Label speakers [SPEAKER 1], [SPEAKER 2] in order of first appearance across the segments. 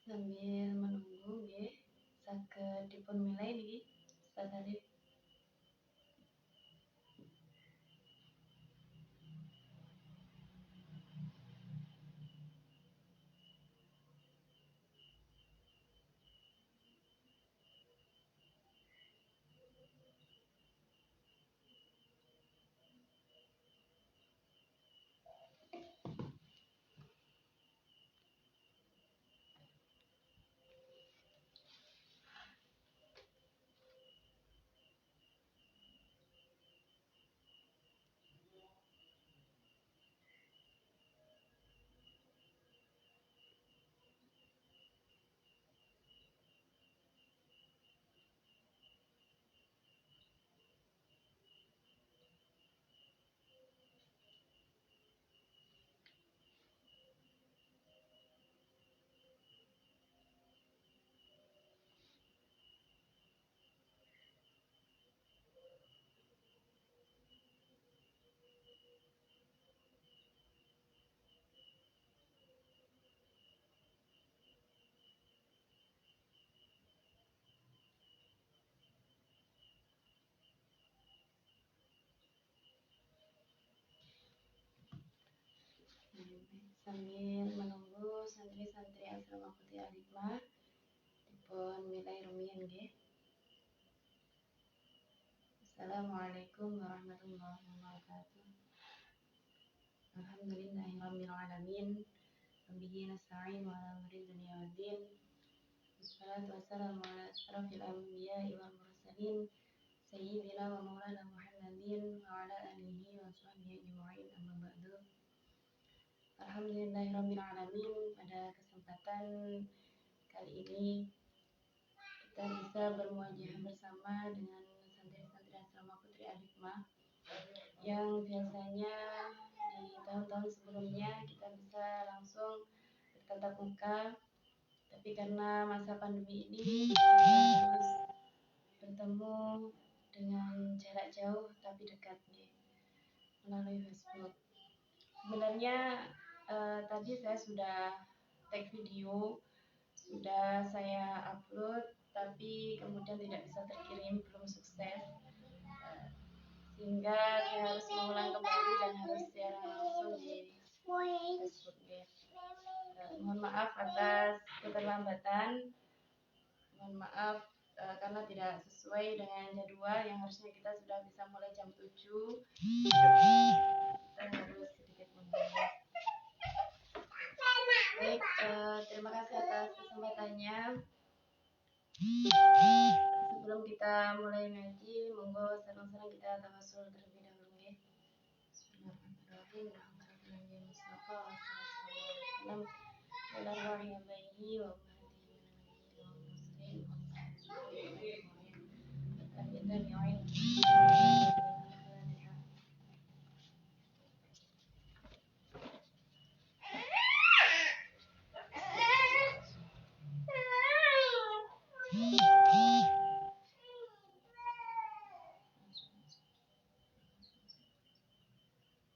[SPEAKER 1] Sambil menunggu nggih saged dipunmilai niki Ustaz Arif. Sambil menunggu santri-santri asrama Putri Al-Hikmah dipun milai rumiyin nggih. Assalamualaikum warahmatullahi wabarakatuh. Alhamdulillahirabbil alamin. Wabihi nasta'in wa ala umuri dunya waddin. Wassalatu wassalamu ala asyrafil anbiya'i wal mursalin sayyidina wa maulana Muhammadin wa ala alihi wa sahbihi ajma'in, amma ba'du. Alhamdulillahirabbil alamin. Pada kesempatan kali ini kita bisa bermuajah bersama dengan santri-santri asrama Putri Al-Hikmah yang biasanya di tahun-tahun sebelumnya kita bisa langsung bertatap muka, tapi karena masa pandemi ini kita harus bertemu dengan jarak jauh tapi dekat nih, melalui Facebook. Sebenarnya tadi saya sudah tag video, sudah saya upload, tapi kemudian tidak bisa terkirim, belum sukses, sehingga saya harus mengulang kembali dan harus siaran langsung di Facebook ya. Mohon maaf atas keterlambatan, mohon maaf karena tidak sesuai dengan jadwal yang harusnya kita sudah bisa mulai jam 7. Kita harus sedikit mundur. Baik, terima kasih atas kesempatannya. Sebelum kita mulai ngaji, monggo sareng-sareng kita tawasul terlebih dahulu nggih. Bismillahirrahmanirrahim. Alhamdulillahirabbil mustafa wassallallahu alaihi wa alihi wa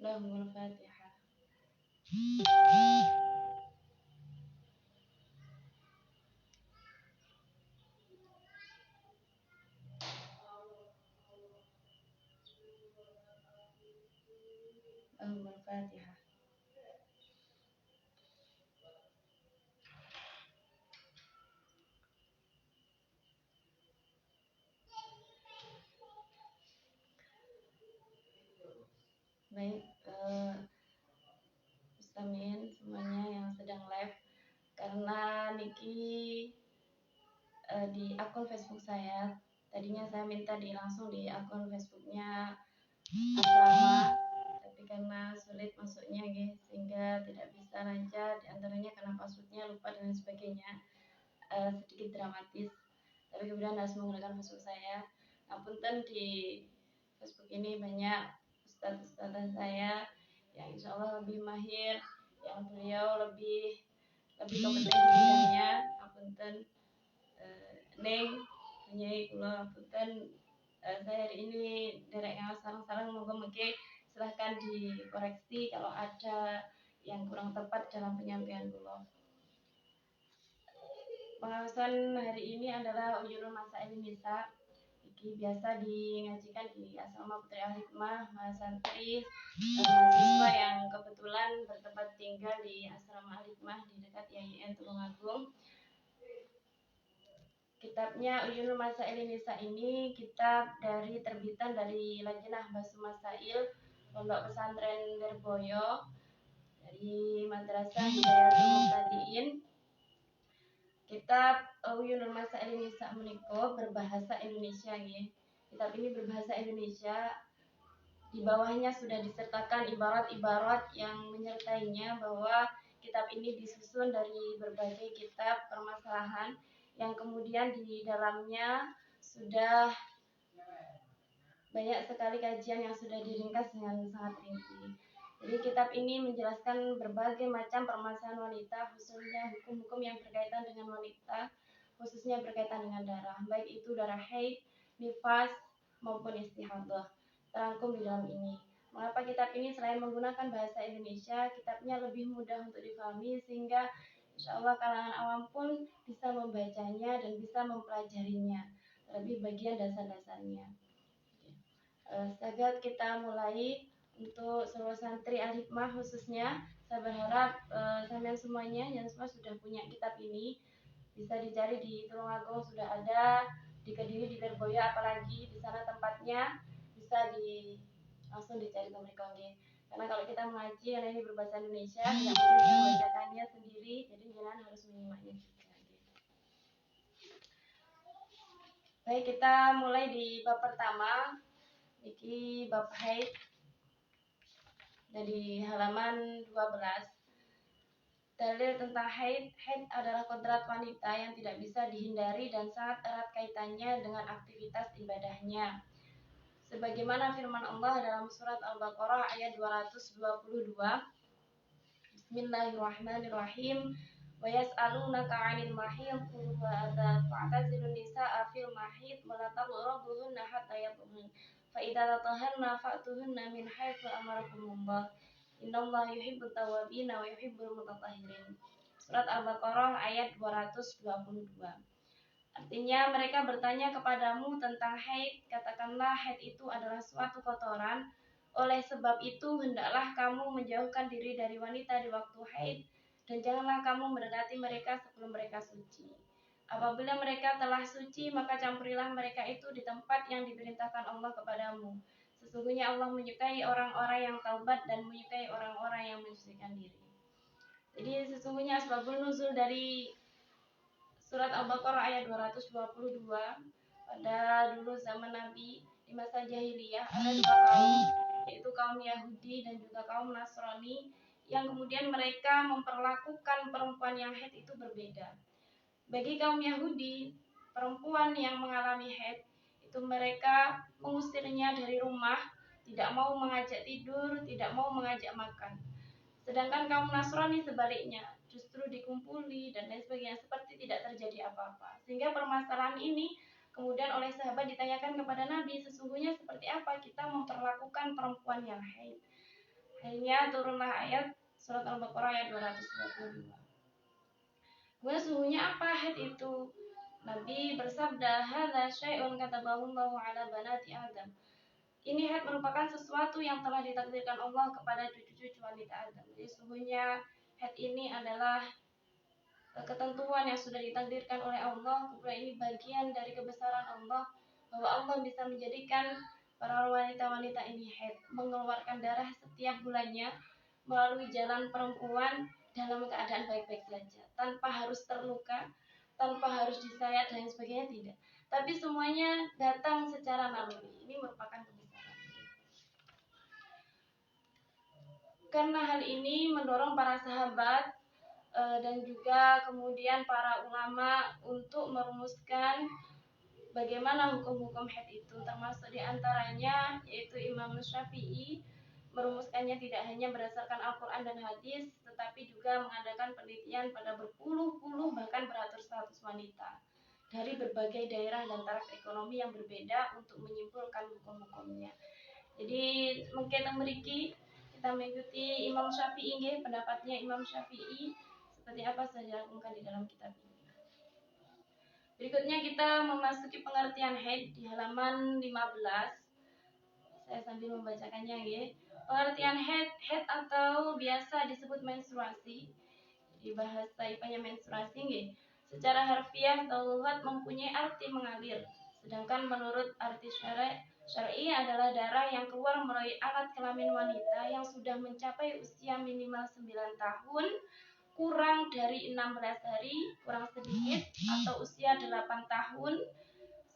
[SPEAKER 1] Lahumul Fatihah. Lahumul Fatihah. Baik, Ustamin semuanya yang sedang live, karena Niki di akun Facebook saya, tadinya saya minta langsung di akun Facebooknya asrama, tapi karena sulit masuknya sehingga tidak bisa lancar, diantaranya karena passwordnya lupa dan sebagainya, sedikit dramatis, tapi kemudian harus menggunakan Facebook saya. Ngapunten, di Facebook ini banyak ustadz-ustadzan saya yang insya Allah lebih mahir, yang beliau lebih kompeten di bidangnya. Ngapunten, Neng punyai kula ngapunten, saya hari ini derek ngaos sareng-sareng, moga-moga silahkan dikoreksi kalau ada yang kurang tepat dalam penyampaian kula. Pengawasan hari ini adalah Uyunul Masail Nisa. Iki biasa ngajikan di asrama Putri Al-Hikmah, santri mahasiswa yang kebetulan bertempat tinggal di asrama Al-Hikmah di dekat IAIN Tulungagung. Kitabnya Uyunul Masail Nisa ini kitab dari terbitan dari Lajnah Basu Masail Pondok Pesantren Lirboyo dari Madrasah Hidayatul Muqtadiin. Kitab Uyunul Masail Nisa menika berbahasa Indonesia nggih. Kitab ini berbahasa Indonesia. Di bawahnya sudah disertakan ibarat-ibarat yang menyertainya bahwa kitab ini disusun dari berbagai kitab permasalahan yang kemudian di dalamnya sudah banyak sekali kajian yang sudah diringkas dengan sangat rinci. Jadi kitab ini menjelaskan berbagai macam permasalahan wanita, khususnya hukum-hukum yang berkaitan dengan wanita, khususnya berkaitan dengan darah, baik itu darah haid, nifas, maupun istihadah, terangkum di dalam ini. Mengapa kitab ini selain menggunakan bahasa Indonesia, kitabnya lebih mudah untuk difahami, sehingga insya Allah kalangan awam pun bisa membacanya dan bisa mempelajarinya, terlebih bagian dasar-dasarnya. Sahabat, kita mulai. untuk seluruh santri Al-Hikmah khususnya. Saya berharap sampean semuanya yang semua sudah punya kitab ini, bisa dicari di Tulungagung sudah ada, di Kediri, di Lirboyo apalagi di sana tempatnya, bisa langsung dicari ke mereka. Karena kalau kita mengaji karena ini berbahasa Indonesia, tidak mungkin membacakannya sendiri, jadi jangan harus menyimaknya juga. Baik, kita mulai di bab pertama, ini bab haid dari halaman 12. Dalil tentang haid. Haid adalah kodrat wanita yang tidak bisa dihindari dan sangat erat kaitannya dengan aktivitas ibadahnya. Sebagaimana firman Allah dalam surat Al-Baqarah ayat 222. Bismillahirrahmanirrahim. Wa yas'alunaka 'anil mahid qul huwa adza fa'tazilun nisaa fil mahid wa la taqrabuhunna hatta yatahharna fa idza tatahharna fa'tuhunna min haitsu amarakumullah. Innallaha yuhibbut tawwabin wa yuhibbul mutatahhirin. Surat Al-Baqarah ayat 222. Artinya mereka bertanya kepadamu tentang haid, katakanlah haid itu adalah suatu kotoran. Oleh sebab itu hendaklah kamu menjauhkan diri dari wanita di waktu haid dan janganlah kamu mendekati mereka sebelum mereka suci. Apabila mereka telah suci, maka campurilah mereka itu di tempat yang diperintahkan Allah kepadamu. Sesungguhnya Allah menyukai orang-orang yang taubat dan menyukai orang-orang yang mensucikan diri. Jadi sesungguhnya asbabun nuzul dari surat Al-Baqarah ayat 222, pada dulu zaman Nabi di masa jahiliyah ada dua kaum, yaitu kaum Yahudi dan juga kaum Nasrani, yang kemudian mereka memperlakukan perempuan yang haid itu berbeda. Bagi kaum Yahudi, perempuan yang mengalami haid itu mereka mengusirnya dari rumah, tidak mau mengajak tidur, tidak mau mengajak makan. Sedangkan kaum Nasrani sebaliknya, justru dikumpuli dan lain sebagainya, seperti tidak terjadi apa-apa. Sehingga permasalahan ini kemudian oleh sahabat ditanyakan kepada Nabi, sesungguhnya seperti apa kita memperlakukan perempuan yang haid. Akhirnya turunlah ayat surat Al-Baqarah ayat 222. Kemudian sesungguhnya apa haid itu? Nabi bersabda, "Hadza syai'un katabahu Allahu 'ala banati Adam." Ini haid merupakan sesuatu yang telah ditakdirkan Allah kepada cucu-cucu wanita Adam. Jadi sesungguhnya haid ini adalah ketentuan yang sudah ditakdirkan oleh Allah. Kemudian ini bagian dari kebesaran Allah, bahwa Allah bisa menjadikan para wanita-wanita ini haid, mengeluarkan darah setiap bulannya melalui jalan perempuan dalam keadaan baik-baik saja, tanpa harus terluka, tanpa harus disayat dan sebagainya, tidak. Tapi semuanya datang secara naluri. Ini merupakan kebesaran. Karena hal ini mendorong para sahabat dan juga kemudian para ulama untuk merumuskan bagaimana hukum-hukum haid itu, termasuk diantaranya yaitu Imam Syafi'i merumuskannya tidak hanya berdasarkan Al-Quran dan hadis, tetapi juga mengadakan penelitian pada berpuluh-puluh bahkan beratus-ratus wanita dari berbagai daerah dan taraf ekonomi yang berbeda untuk menyimpulkan hukum-hukumnya. Jadi mungkin memiliki kita mengikuti Imam Syafi'i, pendapatnya Imam Syafi'i seperti apa saya lakukan di dalam kitab ini. Berikutnya kita memasuki pengertian haid di halaman 15. Saya sambil membacakannya, ya. Pengertian haid atau biasa disebut menstruasi. Di bahasa IPA-nya menstruasi, ya. Secara harfiah atau lughat mempunyai arti mengalir. Sedangkan menurut arti syar'i adalah darah yang keluar melalui alat kelamin wanita yang sudah mencapai usia minimal 9 tahun, kurang dari 16 hari, kurang sedikit, atau usia 8 tahun,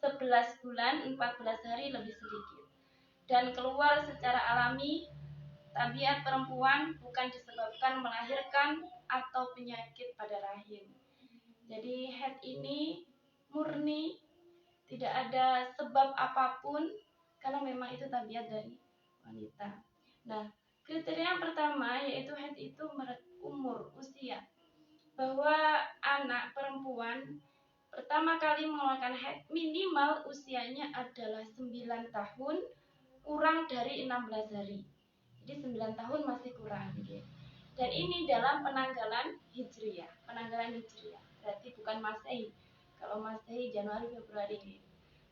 [SPEAKER 1] 11 bulan, 14 hari lebih sedikit. Dan keluar secara alami, tabiat perempuan bukan disebabkan melahirkan atau penyakit pada rahim. Jadi haid ini murni, tidak ada sebab apapun, karena memang itu tabiat dari wanita. Nah, kriteria yang pertama yaitu haid itu umur, usia. Bahwa anak perempuan pertama kali mengeluarkan haid minimal usianya adalah 9 tahun, kurang dari 16 hari. Jadi 9 tahun masih kurang. Dan ini dalam penanggalan Hijriah. Berarti bukan Masehi. Kalau Masehi Januari Februari ini.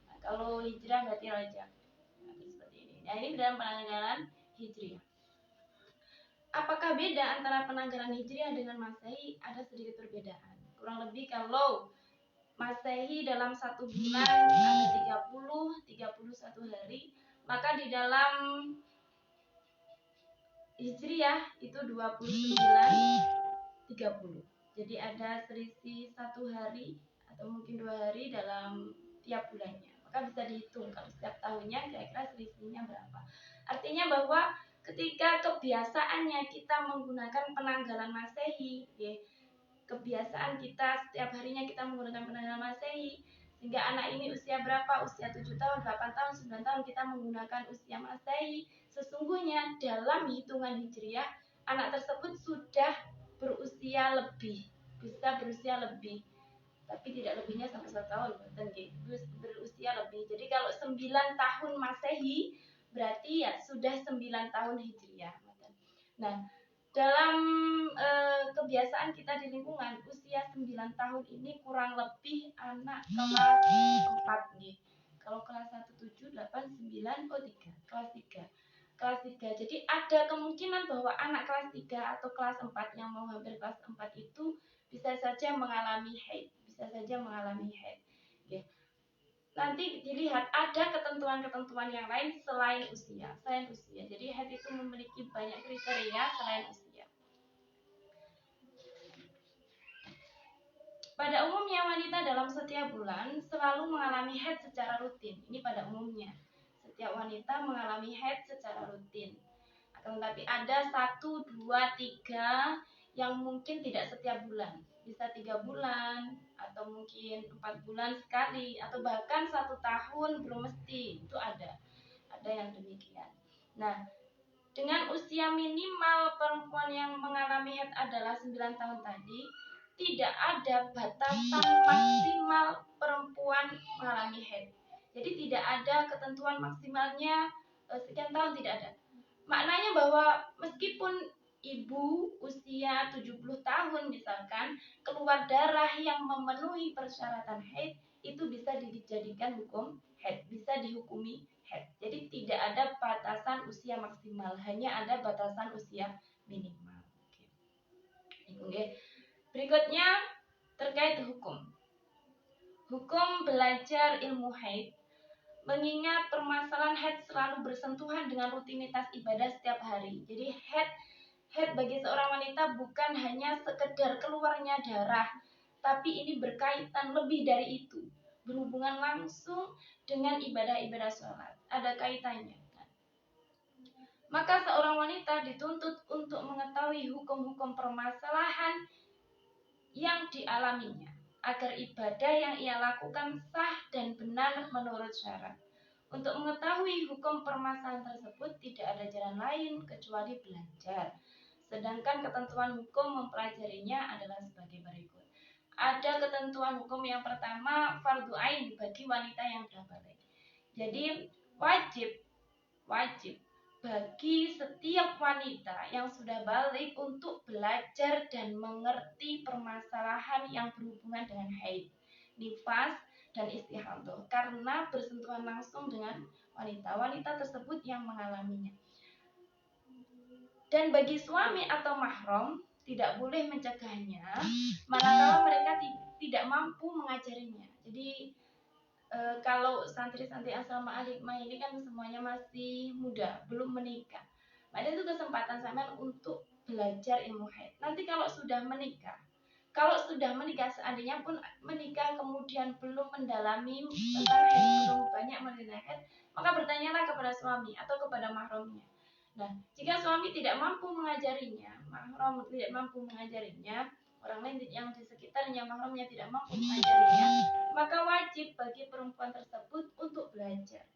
[SPEAKER 1] Nah, kalau Hijrah berarti Rajab. Seperti ini. Nah, ini dalam penanggalan Hijriah. Apakah beda antara penanggalan Hijriah dengan Masehi? Ada sedikit perbedaan. Kurang lebih kalau Masehi dalam 1 bulan ada 31 hari, maka di dalam Hijriah itu 29, 30. Jadi ada selisih 1 hari atau mungkin 2 hari dalam tiap bulannya. Maka bisa dihitung kalau setiap tahunnya kira-kira selisihnya berapa. Artinya bahwa ketika kebiasaannya kita menggunakan penanggalan Masehi, ya, kebiasaan kita setiap harinya kita menggunakan penanggalan Masehi, sehingga anak ini usia berapa? Usia 7 tahun, 8 tahun, 9 tahun kita menggunakan usia Masehi. Sesungguhnya dalam hitungan Hijriah, anak tersebut sudah berusia lebih, bisa berusia lebih, tapi tidak lebihnya sampai 1 tahun, berusia lebih. Jadi kalau 9 tahun Masehi berarti ya sudah 9 tahun Hijriah. Nah, dalam kebiasaan kita di lingkungan, usia 9 tahun ini kurang lebih anak kelas 4 nih. Kalau kelas 1 7 8 9 3, kelas 3. Kelas 3. Jadi ada kemungkinan bahwa anak kelas 3 atau kelas 4 yang mau hampir kelas 4 itu bisa saja mengalami haid, bisa saja mengalami haid. Oke. Nanti dilihat ada ketentuan-ketentuan yang lain selain usia. Jadi haid itu memiliki banyak kriteria selain usia. Pada umumnya wanita dalam setiap bulan selalu mengalami haid secara rutin. Ini pada umumnya. Setiap wanita mengalami haid secara rutin. Akan tetapi ada 1, 2, 3 yang mungkin tidak setiap bulan. Bisa 3 bulan atau mungkin 4 bulan sekali atau bahkan 1 tahun belum mesti. Itu ada yang demikian. Nah, dengan usia minimal perempuan yang mengalami haid adalah 9 tahun tadi, tidak ada batasan maksimal perempuan mengalami haid. Jadi tidak ada ketentuan maksimalnya sekian tahun, tidak ada. Maknanya bahwa meskipun ibu usia 70 tahun misalkan keluar darah yang memenuhi persyaratan haid, itu bisa dijadikan hukum haid, bisa dihukumi haid. Jadi tidak ada batasan usia maksimal, hanya ada batasan usia minimal. Oke. Berikutnya terkait hukum. Hukum belajar ilmu haid. Mengingat permasalahan haid selalu bersentuhan dengan rutinitas ibadah setiap hari. Jadi haid bagi seorang wanita bukan hanya sekedar keluarnya darah, tapi ini berkaitan lebih dari itu, berhubungan langsung dengan ibadah-ibadah sholat. Ada kaitannya. Maka seorang wanita dituntut untuk mengetahui hukum-hukum permasalahan yang dialaminya, agar ibadah yang ia lakukan sah dan benar menurut syarat. Untuk mengetahui hukum permasalahan tersebut tidak ada jalan lain kecuali belajar. Sedangkan ketentuan hukum mempelajarinya adalah sebagai berikut. Ada ketentuan hukum yang pertama, fardu ain bagi wanita yang sudah balik. Jadi wajib bagi setiap wanita yang sudah balik untuk belajar dan mengerti permasalahan yang berhubungan dengan haid, nifas, dan istihadah, karena bersentuhan langsung dengan wanita tersebut yang mengalaminya. Dan bagi suami atau mahram tidak boleh mencegahnya manakala mereka tidak mampu mengajarinya. Jadi kalau santri-santri asrama Al-Hikmah ini kan semuanya masih muda, belum menikah. Maka itu kesempatan sampean untuk belajar ilmu haid. Nanti kalau sudah menikah seandainya pun menikah kemudian belum mendalami tentang haid, belum banyak mengenai haid, maka bertanyalah kepada suami atau kepada mahramnya. Nah, jika suami tidak mampu mengajarinya, mahram tidak mampu mengajarinya, orang lain yang di sekitarnya mahramnya tidak mampu mengajarinya, maka wajib bagi perempuan tersebut untuk belajar.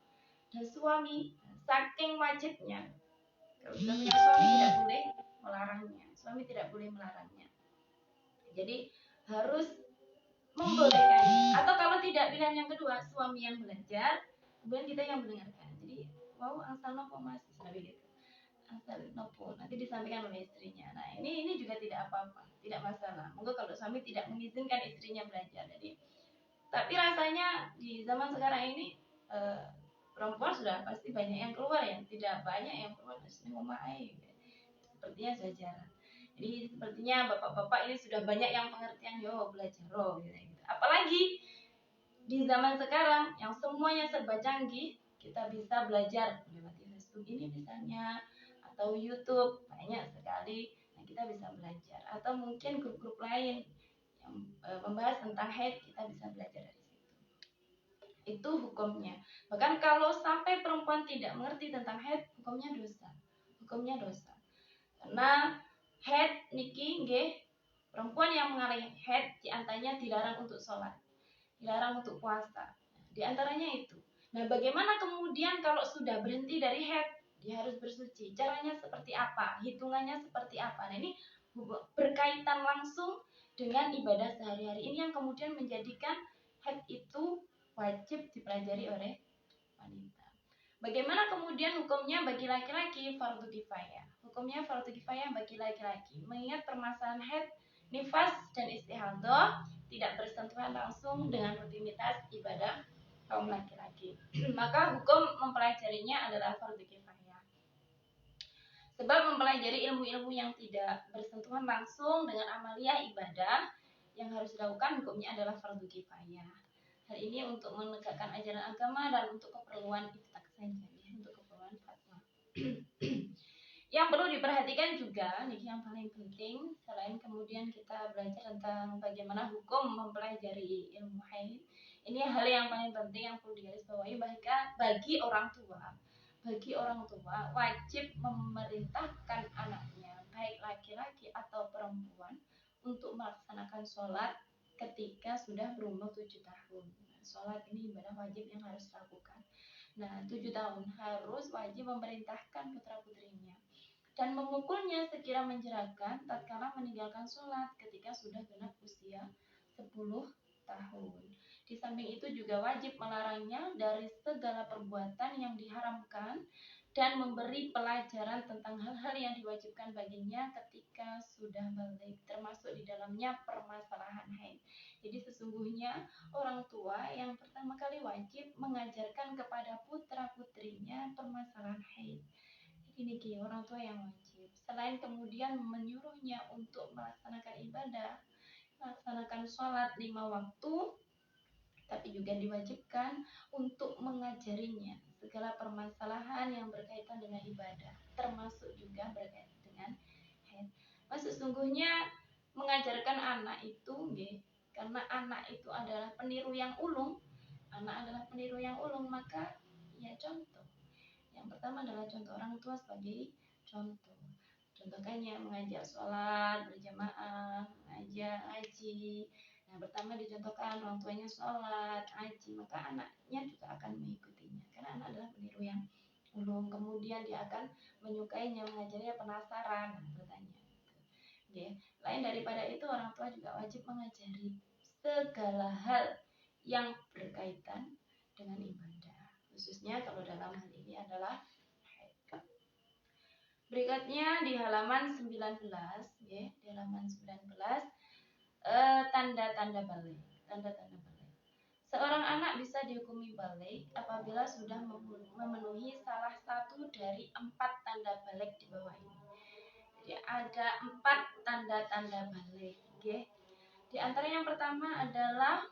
[SPEAKER 1] Dan suami saking wajibnya, kalau suami tidak boleh melarangnya, jadi harus membolehkannya. Atau kalau tidak, pilihan yang kedua, suami yang belajar, kemudian kita yang mendengarkan. Jadi wow, asal nopo masih gitu. Asal nopo nanti disampaikan oleh istrinya. Nah ini juga tidak apa-apa, tidak masalah. Monggo kalau suami tidak mengizinkan istrinya belajar. Jadi tapi rasanya di zaman sekarang ini perempuan sudah pasti banyak yang keluar ya, tidak banyak yang keluar dari rumah sepertinya jajaran. Jadi sepertinya bapak-bapak ini sudah banyak yang pengertian, yo belajar roh gitu. Apalagi di zaman sekarang yang semuanya serba canggih, kita bisa belajar lewat Facebook ini misalnya, atau YouTube banyak sekali. Nah, kita bisa belajar, atau mungkin grup-grup lain yang membahas tentang haid, kita bisa belajar dari situ. Itu hukumnya. Bahkan kalau sampai perempuan tidak mengerti tentang haid, hukumnya dosa. Hukumnya dosa. Karena haid niki nggih, perempuan yang mengalami haid diantaranya dilarang untuk sholat, dilarang untuk puasa. Di antaranya itu. Nah, bagaimana kemudian kalau sudah berhenti dari haid, dia harus bersuci. Caranya seperti apa? Hitungannya seperti apa? Nah, ini berkaitan langsung dengan ibadah sehari-hari. Ini yang kemudian menjadikan haid itu wajib dipelajari oleh wanita. Bagaimana kemudian hukumnya bagi laki-laki? Fardu kifayah. Hukumnya fardu kifayah bagi laki-laki. Mengingat permasalahan haid, nifas, dan istihadah tidak bersentuhan langsung dengan rutinitas ibadah kaum laki-laki. Maka hukum mempelajarinya adalah fardu kifayah. Sebab mempelajari ilmu-ilmu yang tidak bersentuhan langsung dengan amalia ibadah yang harus dilakukan, hukumnya adalah fardu kifayah. Hal ini untuk menegakkan ajaran agama dan untuk keperluan iftak saja, ya, untuk keperluan fatwa. Yang perlu diperhatikan juga, nih yang paling penting, selain kemudian kita belajar tentang bagaimana hukum mempelajari ilmu haid, ini hal yang paling penting yang perlu digarisbawahi bagi orang tua. Bagi orang tua wajib memerintahkan anaknya, baik laki-laki atau perempuan, untuk melaksanakan sholat ketika sudah berumur 7 tahun. Nah, sholat ini ibadah wajib yang harus dilakukan. Nah, 7 tahun harus wajib memerintahkan putra-putrinya dan memukulnya sekira menjeratkan tatkala meninggalkan sholat ketika sudah genap usia 10 tahun. Di samping itu juga wajib melarangnya dari segala perbuatan yang diharamkan dan memberi pelajaran tentang hal-hal yang diwajibkan baginya ketika sudah balik, termasuk di dalamnya permasalahan haid. Jadi sesungguhnya orang tua yang pertama kali wajib mengajarkan kepada putra-putrinya permasalahan haid. Ini orang tua yang wajib. Selain kemudian menyuruhnya untuk melaksanakan ibadah, melaksanakan sholat 5 waktu, tapi juga diwajibkan untuk mengajarinya segala permasalahan yang berkaitan dengan ibadah, termasuk juga berkaitan dengan haid. Sesungguhnya mengajarkan anak itu, karena anak itu adalah peniru yang ulung, maka ya contoh. Yang pertama adalah contoh orang tua sebagai contoh. Contohnya mengajar sholat berjamaah, mengajar ngaji. Nah, pertama dicontohkan orang tuanya sholat, ngaji, maka anaknya juga akan mengikutinya. Karena anak adalah peniru yang ulung. Kemudian dia akan menyukainya, mengajarnya penasaran, bertanya. Okay. Lain daripada itu, orang tua juga wajib mengajari segala hal yang berkaitan dengan ibadah. Khususnya kalau dalam hal ini adalah haid. Berikutnya di halaman 19, ya, di halaman 19. Tanda-tanda balik. Tanda-tanda balik. Seorang anak bisa dihukumi balik apabila sudah memenuhi salah satu dari 4 tanda balik di bawah ini. Jadi ada 4 tanda-tanda balik. Okay. Di antara yang pertama adalah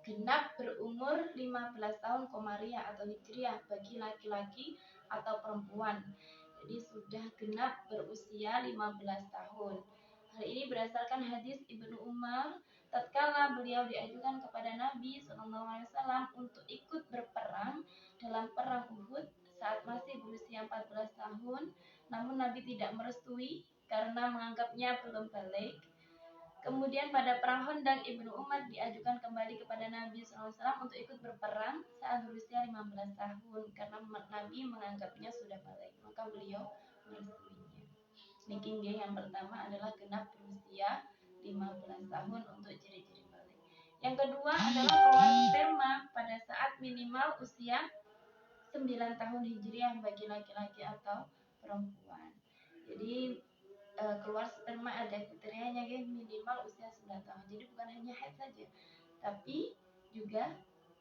[SPEAKER 1] genap berumur 15 tahun komariah atau hijriah bagi laki-laki atau perempuan. Jadi sudah genap berusia 15 tahun. Hal ini berdasarkan hadis Ibnu Umar tatkala beliau diajukan kepada Nabi SAW untuk ikut berperang dalam perang Uhud saat masih berusia 14 tahun, namun Nabi tidak merestui karena menganggapnya belum balik. Kemudian pada perang Khandaq, Ibnu Umar diajukan kembali kepada Nabi SAW untuk ikut berperang saat berusia 15 tahun karena Nabi menganggapnya sudah balik, maka beliau merestuinya. Niki yang pertama adalah genap berusia 15 tahun untuk ciri-ciri balik. Yang kedua adalah keluar sperma pada saat minimal usia 9 tahun hijriah bagi laki-laki atau perempuan. Jadi keluar sperma ada kriterianya, minimal usia 9 tahun. Jadi bukan hanya haid saja, tapi juga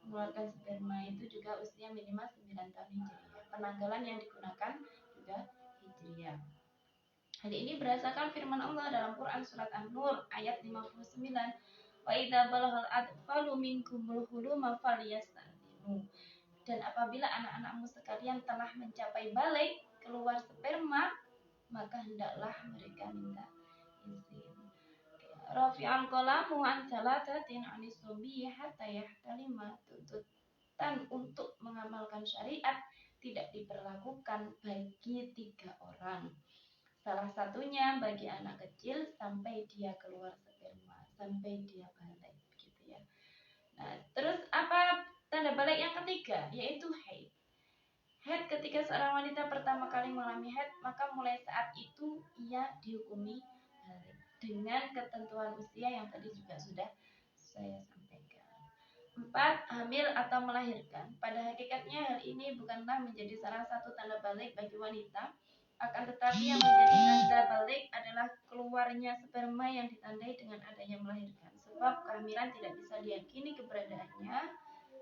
[SPEAKER 1] mengeluarkan sperma itu juga usia minimal 9 tahun Hijriah. Penanggalan yang digunakan juga Hijriah. Hal ini berdasarkan firman Allah dalam Quran surat An-Nur ayat 59. Wa idza balaghal atfalu minkumul huluma falyasta'dinu. Dan apabila anak-anakmu sekalian telah mencapai balik keluar sperma, maka hendaklah mereka minta izin. Rafi'al qalamu an salatatin anis subi hatta yahtalima. Tuntutan untuk mengamalkan syariat tidak diperlakukan bagi 3 orang. Salah satunya bagi anak kecil sampai dia keluar sperma, sampai dia balik, gitu ya. Nah, terus apa tanda balik yang ketiga, yaitu haid. Haid ketika seorang wanita pertama kali mengalami haid, maka mulai saat itu ia dihukumi balik dengan ketentuan usia yang tadi juga sudah saya sampaikan. 4. Hamil atau melahirkan. Pada hakikatnya hal ini bukanlah menjadi salah satu tanda balik bagi wanita. Akan tetapi yang menjadi tanda balik adalah keluarnya sperma yang ditandai dengan adanya melahirkan. Sebab kehamilan tidak bisa diyakini keberadaannya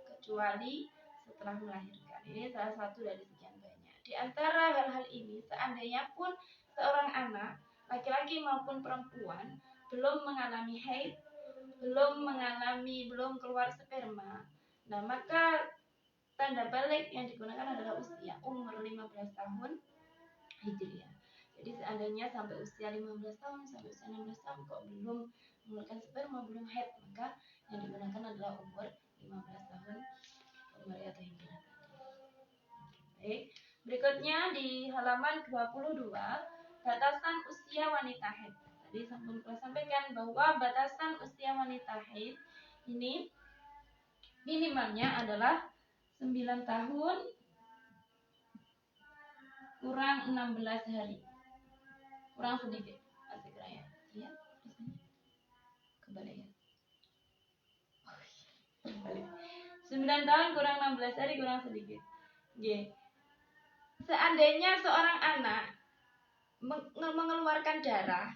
[SPEAKER 1] kecuali setelah melahirkan. Ini salah satu dari sekian banyak. Di antara hal-hal ini, seandainya pun seorang anak, laki-laki maupun perempuan, belum mengalami haid, belum keluar sperma, nah maka tanda balik yang digunakan adalah usia umur 15 tahun Hijriah. Jadi seandainya sampai usia 15 tahun, sampai usia 16 tahun kok belum mengeluarkan sperma, belum haid, maka yang digunakan adalah umur 15 tahun umur atau Hijriah. Baik. Berikutnya di halaman 22, batasan usia wanita haid. Tadi saya sampaikan bahwa batasan usia wanita haid ini minimalnya adalah 9 tahun kurang 16 hari. Kurang sedikit. Asik raya. Lihat kebalik ya. Kebalik. 9 tahun kurang 16 hari kurang sedikit. Oke. Seandainya seorang anak mengeluarkan darah,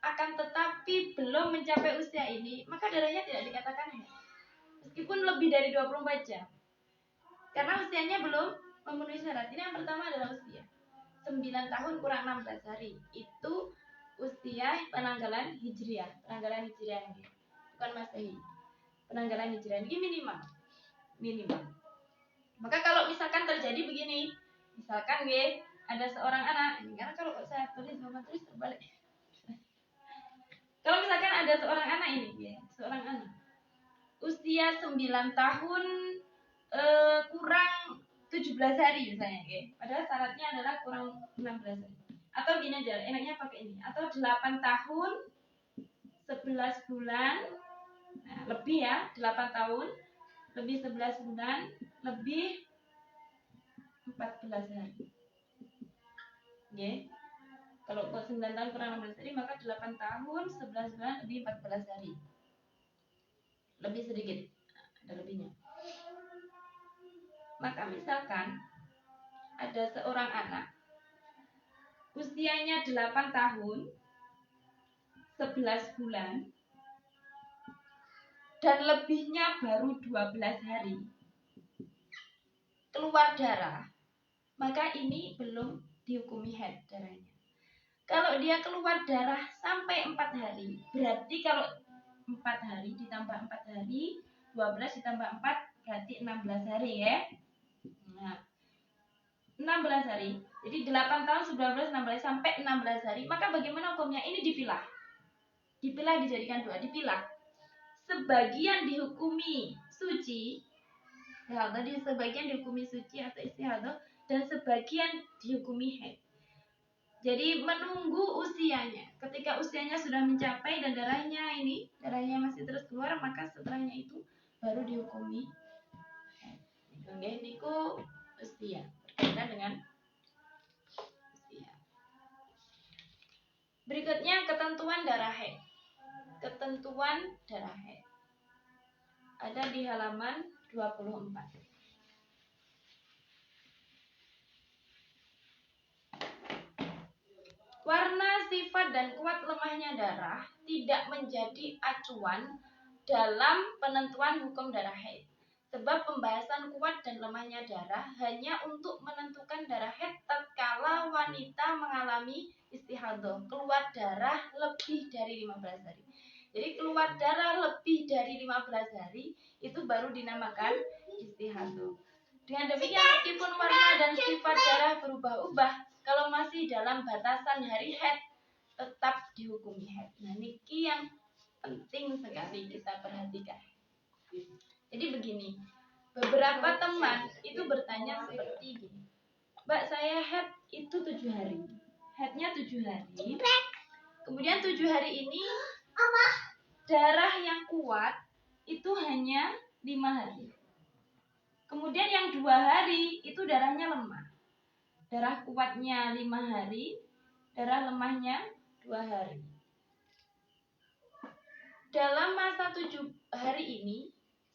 [SPEAKER 1] akan tetapi belum mencapai usia ini, maka darahnya tidak dikatakan haid. Meskipun lebih dari 24 jam. Karena usianya belum memenuhi syarat. Ini yang pertama adalah usia 9 tahun kurang 16 hari. Itu usia penanggalan Hijriah. Penanggalan Hijriah ini bukan Masehi. Penanggalan Hijriah ini minimal. Maka kalau misalkan terjadi begini, misalkan ada seorang anak, ini karena kalau saya tulis terbalik. Kalau misalkan ada seorang anak ini, seorang anak usia 9 tahun kurang 17 hari misalnya, padahal syaratnya adalah kurang 16 hari. Atau gini aja, enaknya pakai ini. Atau 8 tahun 11 bulan, nah, lebih ya, 8 tahun lebih 11 bulan lebih 14 hari. Kalau 9 tahun kurang 16 hari, maka 8 tahun 11 bulan lebih 14 hari. Lebih sedikit, ada lebihnya. Maka misalkan ada seorang anak usianya 8 tahun 11 bulan dan lebihnya baru 12 hari keluar darah, maka ini belum dihukumi haid darahnya. Kalau dia keluar darah sampai 4 hari, berarti kalau 4 hari ditambah 4 hari, 12 ditambah 4 berarti 16 hari ya. Nah, 16 hari. Jadi 8 tahun 19 16 sampai 16 hari. Maka bagaimana hukumnya? Ini dipilah. Dipilah dijadikan 2, dipilah. Sebagian dihukumi suci. Ya, tadi sebagian dihukumi suci atau istihadah dan sebagian dihukumi haid. Jadi menunggu usianya. Ketika usianya sudah mencapai dan darahnya masih terus keluar, maka setelahnya itu baru dihukumi haid. Niku usia. Berkaitan dengan usia. Berikutnya ketentuan darah haid. Ketentuan darah haid. Ada di halaman 24. Warna, sifat, dan kuat lemahnya darah tidak menjadi acuan dalam penentuan hukum darah haid. Sebab pembahasan kuat dan lemahnya darah hanya untuk menentukan darah haid tatkala wanita mengalami istihadah, keluar darah lebih dari 15 hari. Jadi keluar darah lebih dari 15 hari itu baru dinamakan istihadah. Dengan demikian meskipun warna dan sifat darah berubah-ubah, kalau masih dalam batasan hari haid tetap dihukumi haid. Nah, niki yang penting sekali kita perhatikan. Jadi begini, beberapa teman itu bertanya seperti gini, Mbak, saya haid itu 7 hari, haidnya 7 hari, kemudian 7 hari ini darah yang kuat itu hanya 5 hari, kemudian yang 2 hari itu darahnya lemah, darah kuatnya 5 hari, darah lemahnya 2 hari. Dalam masa 7 hari ini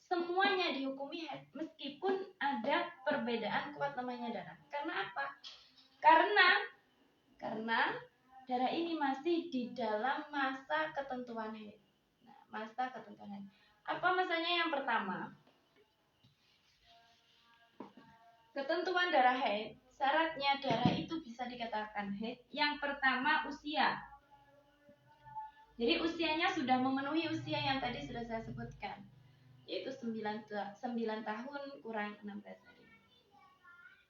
[SPEAKER 1] semuanya dihukumi haid meskipun ada perbedaan kuat lemahnya darah. Karena apa? Karena darah ini masih di dalam masa ketentuan haid. Nah, masa ketentuan haid. Apa masanya yang pertama? Ketentuan darah haid, syaratnya darah itu bisa dikatakan haid. Yang pertama usia. Jadi usianya sudah memenuhi usia yang tadi sudah saya sebutkan, yaitu 9 tahun kurang 16 hari.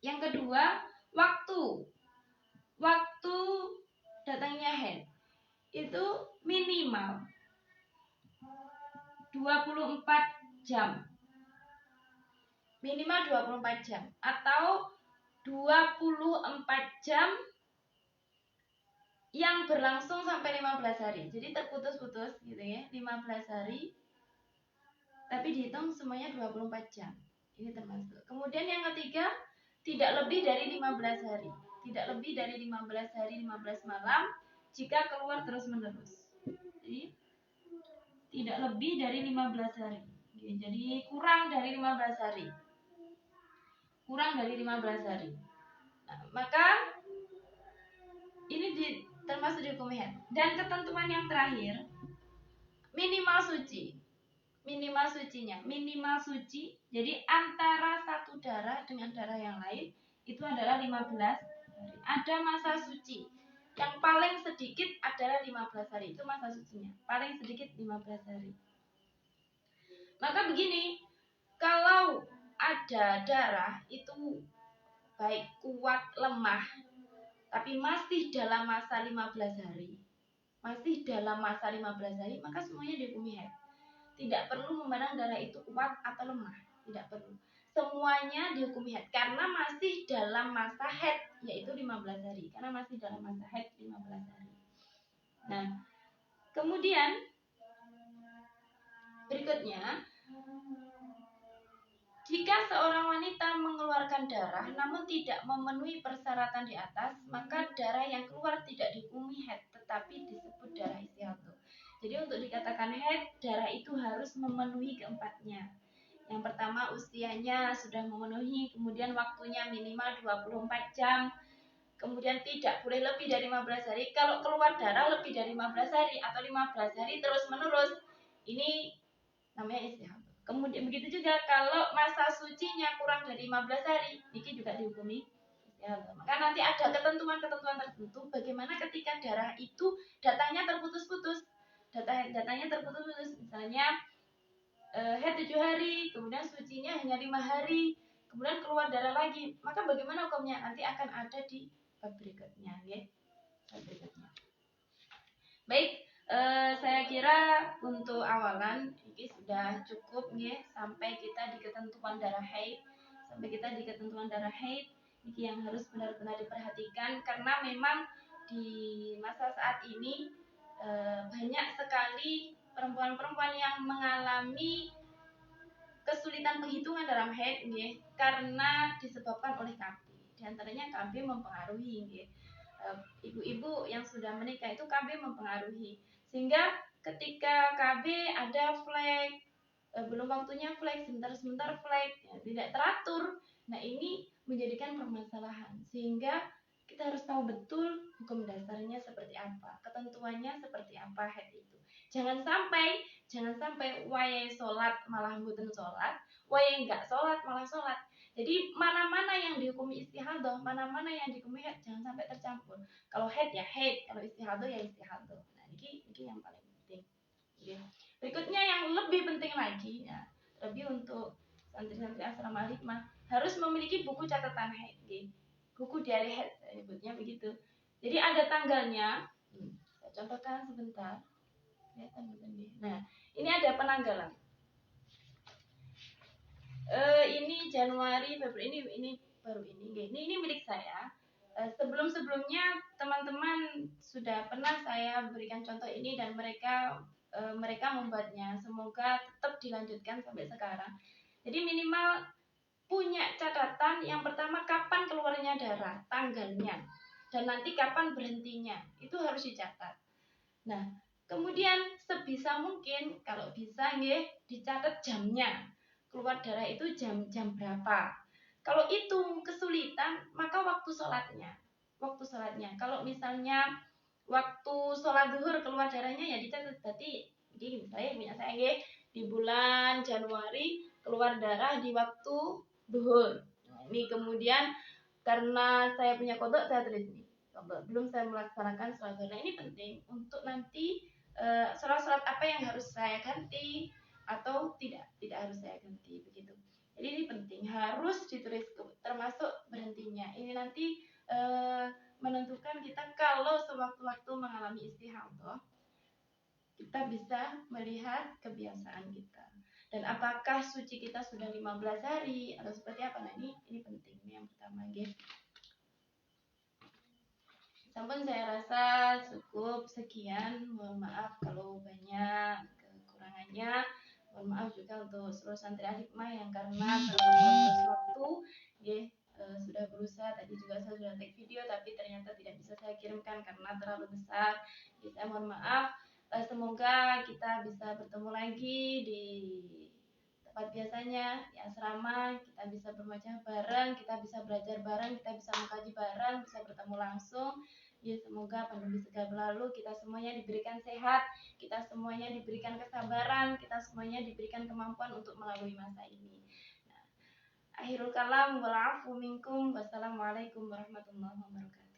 [SPEAKER 1] Yang kedua, waktu datangnya haid itu minimal 24 jam. Minimal 24 jam atau 24 jam yang berlangsung sampai 15 hari. Jadi terputus-putus gitu ya, 15 hari tapi dihitung semuanya 24 jam. Ini termasuk. Kemudian yang ketiga, tidak lebih dari 15 hari. Tidak lebih dari 15 hari, 15 malam jika keluar terus-menerus. Jadi tidak lebih dari 15 hari. Jadi kurang dari 15 hari. Kurang dari 15 hari. Nah, maka ini termasuk dihukum haid. Dan ketentuan yang terakhir, minimal suci. Minimal sucinya, minimal suci. Jadi antara satu darah dengan darah yang lain itu adalah 15 hari. Ada masa suci. Yang paling sedikit adalah 15 hari. Itu masa sucinya. Paling sedikit 15 hari. Maka begini, kalau ada darah itu baik kuat, lemah, tapi masih dalam masa 15 hari. Masih dalam masa 15 hari, maka semuanya dihukumi haid. Tidak perlu memandang darah itu kuat atau lemah, tidak perlu. Semuanya dihukumi haid karena masih dalam masa haid, yaitu 15 hari. Karena masih dalam masa haid 15 hari. Nah, kemudian berikutnya, jika seorang wanita mengeluarkan darah namun tidak memenuhi persyaratan di atas, maka darah yang keluar tidak dihukumi haid, tetapi disebut darah istihadah. Jadi untuk dikatakan haid, darah itu harus memenuhi keempatnya. Yang pertama usianya sudah memenuhi, kemudian waktunya minimal 24 jam, kemudian tidak boleh lebih dari 15 hari. Kalau keluar darah lebih dari 15 hari atau 15 hari terus menerus, ini namanya istihadah. Kemudian begitu juga kalau masa sucinya kurang dari 15 hari, ini juga dihukumi istihadah. Maka nanti ada ketentuan-ketentuan tertentu bagaimana ketika darah itu datanya terputus-putus. Datanya terputus-putus, misalnya haid 7 hari, kemudian sucinya hanya 5 hari, kemudian keluar darah lagi. Maka bagaimana hukumnya? Nanti akan ada di bab berikutnya, ya. Bab berikutnya. Baik, saya kira untuk awalan ini sudah cukup ya, sampai kita di ketentuan darah haid. Sampai kita di ketentuan darah haid ini yang harus benar-benar diperhatikan karena memang di masa saat ini banyak sekali perempuan-perempuan yang mengalami kesulitan penghitungan dalam haid ya, karena disebabkan oleh KB. Di antaranya KB mempengaruhi ya. Ibu-ibu yang sudah menikah itu KB mempengaruhi. Sehingga ketika KB ada flek, belum waktunya flek, sebentar-sebentar flek, ya, tidak teratur. Nah ini menjadikan permasalahan. Sehingga kita harus tahu betul hukum dasarnya seperti apa, ketentuannya seperti apa haid itu. Jangan sampai wayai sholat malah mboten sholat, wae nggak sholat malah sholat. Jadi mana-mana yang dihukumi istihadah, mana-mana yang dihukumi haid, jangan sampai tercampur. Kalau haid ya haid, kalau istihadah ya istihadah. Nah, ini yang paling penting. Ya. Berikutnya yang lebih penting lagi, ya, lebih untuk santri-santri asrama hikmah harus memiliki buku catatan haid, buku diary haid, saya nyebutnya begitu. Jadi ada tanggalnya. Saya contohkan sebentar. Nah, ini ada penanggalan. Ini Januari, Februari, ini baru ini milik saya. Sebelum-sebelumnya teman-teman sudah pernah saya berikan contoh ini dan mereka membuatnya. Semoga tetap dilanjutkan sampai sekarang. Jadi minimal punya catatan yang pertama kapan keluarnya darah, tanggalnya, dan nanti kapan berhentinya. Itu harus dicatat. Nah, kemudian sebisa mungkin kalau bisa dicatat jamnya. Keluar darah itu jam berapa. Kalau itu kesulitan, maka waktu sholatnya. Kalau misalnya waktu sholat zuhur keluar darahnya ya dicatat. Berarti ini saya di bulan Januari keluar darah di waktu zuhur. Nah, ini kemudian karena saya punya kodok, saya tulis ini. Belum saya melaksanakan sholat zuhur. Nah, ini penting untuk nanti sholat-sholat apa yang harus saya ganti atau tidak harus saya ganti begitu. Jadi ini penting, harus ditulis termasuk berhentinya. Ini nanti menentukan kita kalau sewaktu-waktu mengalami istihadah, kita bisa melihat kebiasaan kita. Dan apakah suci kita sudah 15 hari atau seperti apa? Nah, ini penting. Ini yang pertama, guys. Sampun saya rasa cukup sekian. Mohon maaf kalau banyak kekurangannya. Mohon maaf juga untuk seluruh santri hikmah yang karena terbatas waktu, sudah berusaha. Tadi juga saya sudah take video, tapi ternyata tidak bisa saya kirimkan karena terlalu besar. Jadi saya mohon maaf. Semoga kita bisa bertemu lagi di tempat biasanya di asrama. Kita bisa bermacam bareng, kita bisa belajar bareng, kita bisa mengkaji bareng, bisa bertemu langsung. Ya, semoga pandemi segera berlalu, kita semuanya diberikan sehat, kita semuanya diberikan kesabaran, kita semuanya diberikan kemampuan untuk melalui masa ini. Nah, akhirul kalam wal afu minkum. Wassalamualaikum warahmatullahi wabarakatuh.